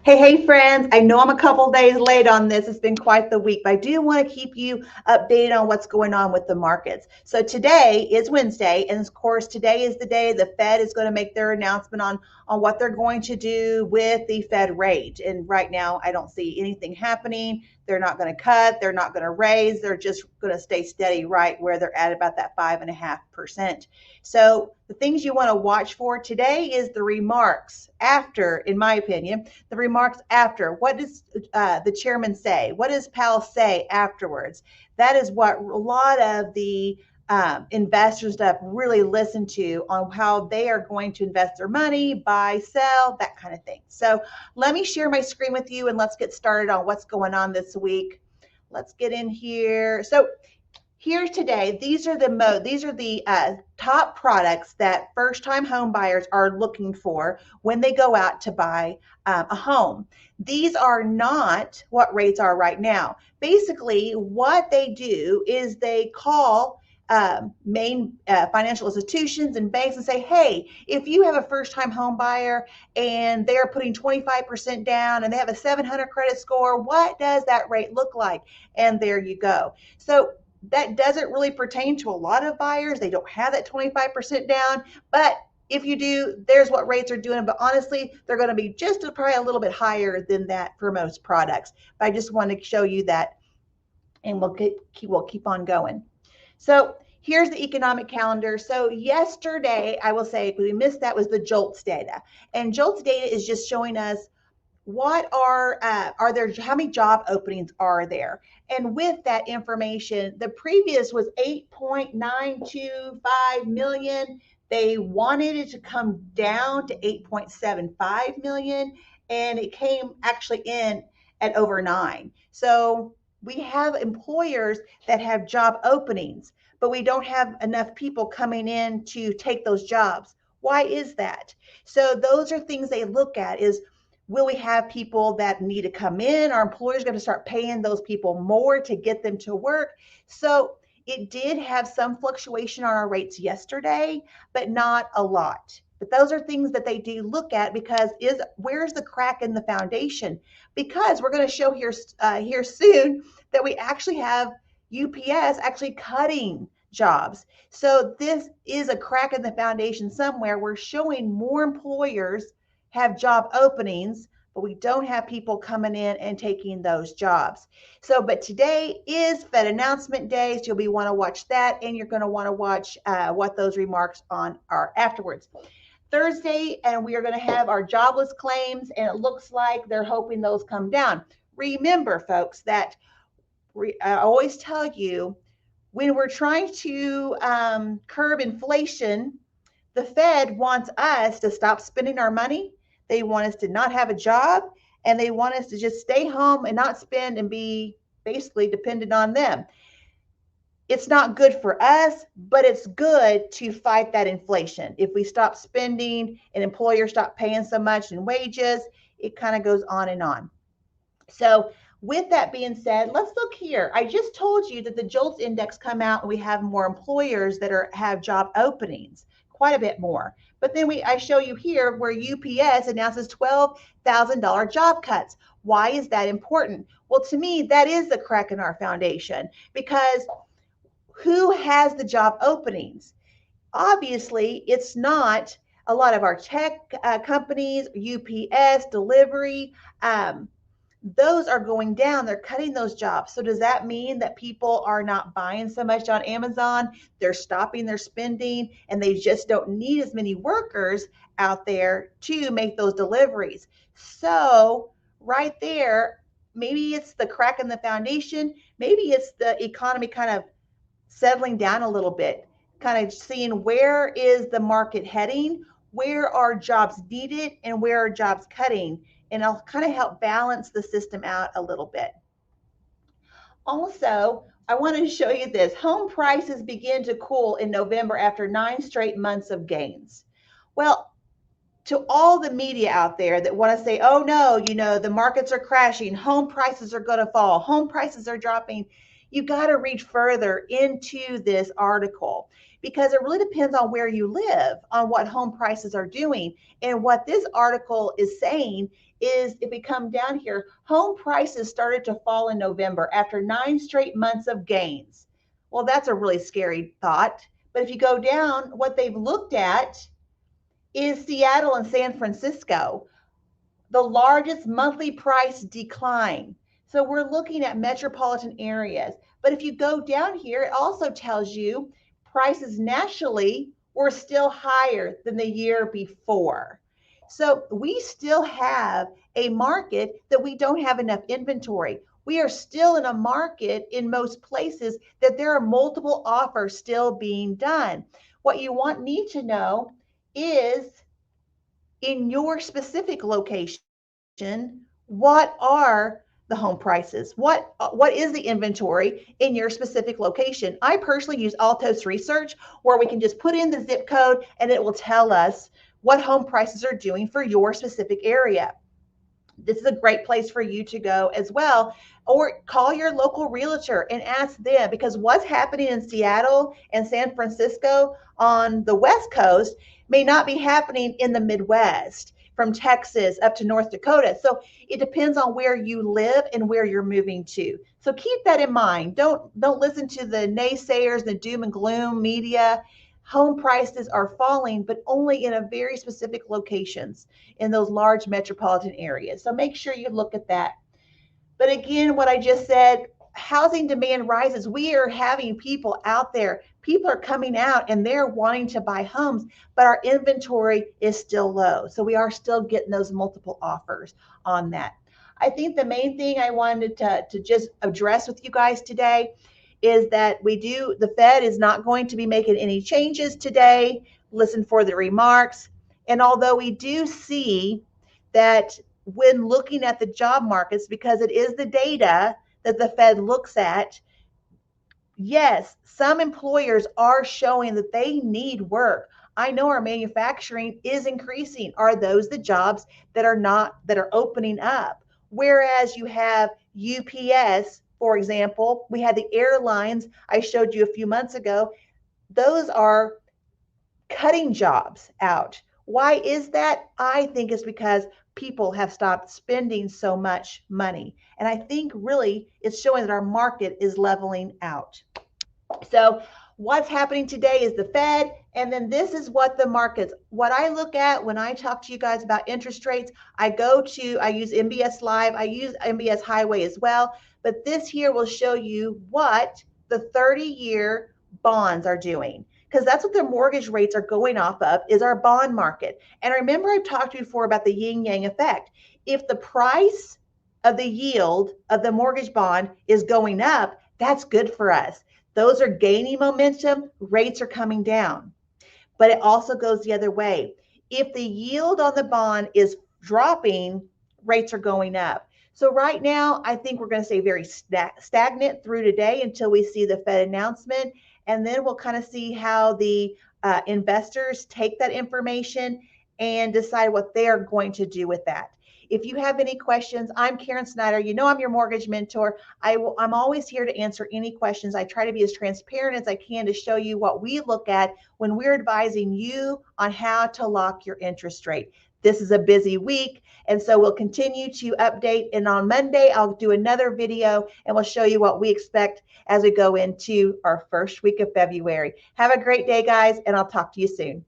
Hey, friends. I know I'm a couple days late on this. It's been quite the week, but I do want to keep you updated on what's going on with the markets. So today is Wednesday, and of course, today is the day the Fed is going to make their announcement on what they're going to do with the Fed rate. And right now, I don't see anything happening. They're not going to cut. They're not going to raise. They're just going to stay steady right where they're at about that 5.5%. So the things you want to watch for today is the remarks after, in my opinion, the remarks after. What does the chairman say? What does Powell say afterwards? That is what a lot of the investors stuff really listen to on how they are going to invest their money, buy, sell, that kind of thing. So let me share my screen with you and let's get started on what's going on this week. Let's get in here. So here today, these are the top products that first-time home buyers are looking for when they go out to buy a home. These are not what rates are right now. Basically, what they do is they call main financial institutions and banks and say, hey, if you have a first-time home buyer and they're putting 25% down and they have a 700 credit score, what does that rate look like? And there you go. So that doesn't really pertain to a lot of buyers. They don't have that 25% down, but if you do, there's what rates are doing. But honestly, they're going to be just probably a little bit higher than that for most products. But I just want to show you that, and we'll keep on going. So here's the economic calendar. So yesterday, I will say, we missed that, was the JOLTS data. And JOLTS data is just showing us what are there, how many job openings are there? And with that information, the previous was 8.925 million. They wanted it to come down to 8.75 million, and it came actually in at over 9. So we have employers that have job openings, but we don't have enough people coming in to take those jobs. Why is that? So those are things they look at is, will we have people that need to come in? Are employers going to start paying those people more to get them to work? So it did have some fluctuation on our rates yesterday, but not a lot. But those are things that they do look at because where's the crack in the foundation? Because we're going to show here soon that we actually have UPS actually cutting jobs. So this is a crack in the foundation somewhere. We're showing more employers have job openings, but we don't have people coming in and taking those jobs. So, but today is Fed announcement day, so you'll be want to watch that, and you're going to want to watch what those remarks on are afterwards. Thursday, and we are going to have our jobless claims, and it looks like they're hoping those come down. Remember, folks, that I always tell you, when we're trying to curb inflation, the Fed wants us to stop spending our money. They want us to not have a job, and they want us to just stay home and not spend and be basically dependent on them. It's not good for us, but it's good to fight that inflation. If we stop spending and employers stop paying so much in wages, it kind of goes on and on. So with that being said, let's look here. I just told you that the JOLTS index come out and we have more employers that have job openings, quite a bit more. But then I show you here where UPS announces $12,000 job cuts. Why is that important? Well, to me, that is the crack in our foundation, because who has the job openings? Obviously, it's not a lot of our tech companies, UPS, delivery. Those are going down. They're cutting those jobs. So does that mean that people are not buying so much on Amazon? They're stopping their spending and they just don't need as many workers out there to make those deliveries. So right there, maybe it's the crack in the foundation. Maybe it's the economy kind of settling down a little bit, kind of seeing where is the market heading, where are jobs needed, and where are jobs cutting. And I'll kind of help balance the system out a little bit. Also, I want to show you this. Home prices begin to cool in November after 9 straight months of gains. Well, to all the media out there that want to say, oh no, the markets are crashing, home prices are going to fall, home prices are dropping, you got to read further into this article, because it really depends on where you live, on what home prices are doing. And what this article is saying is, if we come down here, home prices started to fall in November after 9 straight months of gains. Well, that's a really scary thought. But if you go down, what they've looked at is Seattle and San Francisco, the largest monthly price decline. So we're looking at metropolitan areas. But if you go down here, it also tells you prices nationally were still higher than the year before. So we still have a market that we don't have enough inventory. We are still in a market in most places that there are multiple offers still being done. What you need to know is, in your specific location, what are the home prices? What is the inventory in your specific location? I personally use Altos Research, where we can just put in the zip code and it will tell us what home prices are doing for your specific area. This is a great place for you to go as well, or call your local realtor and ask them, because what's happening in Seattle and San Francisco on the West Coast may not be happening in the Midwest, from Texas up to North Dakota. So it depends on where you live and where you're moving to. So keep that in mind. Don't listen to the naysayers, the doom and gloom media. Home prices are falling, but only in a very specific locations in those large metropolitan areas. So make sure you look at that. But again, what I just said, housing demand rises. We are having people out there. People are coming out and they're wanting to buy homes, but our inventory is still low. So we are still getting those multiple offers on that. I think the main thing I wanted to just address with you guys today is that the Fed is not going to be making any changes today. Listen for the remarks. And although we do see that when looking at the job markets, because it is the data that the Fed looks at, yes, some employers are showing that they need work. I know our manufacturing is increasing. Are those the jobs that are opening up? Whereas you have UPS, for example, we had the airlines I showed you a few months ago. Those are cutting jobs out. Why is that? I think it's because people have stopped spending so much money. And I think really it's showing that our market is leveling out. So what's happening today is the Fed, and then this is what the markets, what I look at when I talk to you guys about interest rates. I use MBS Live, I use MBS Highway as well, but this here will show you what the 30-year bonds are doing, because that's what the mortgage rates are going off of, is our bond market. And remember, I've talked to you before about the yin-yang effect. If the price of the yield of the mortgage bond is going up, that's good for us. Those are gaining momentum, rates are coming down. But it also goes the other way. If the yield on the bond is dropping, rates are going up. So right now, I think we're going to stay very stagnant through today until we see the Fed announcement. And then we'll kind of see how the investors take that information and decide what they're going to do with that. If you have any questions, I'm Karen Snyder. You know I'm your mortgage mentor. I'm always here to answer any questions. I try to be as transparent as I can to show you what we look at when we're advising you on how to lock your interest rate. This is a busy week, and so we'll continue to update. And on Monday, I'll do another video, and we'll show you what we expect as we go into our first week of February. Have a great day, guys, and I'll talk to you soon.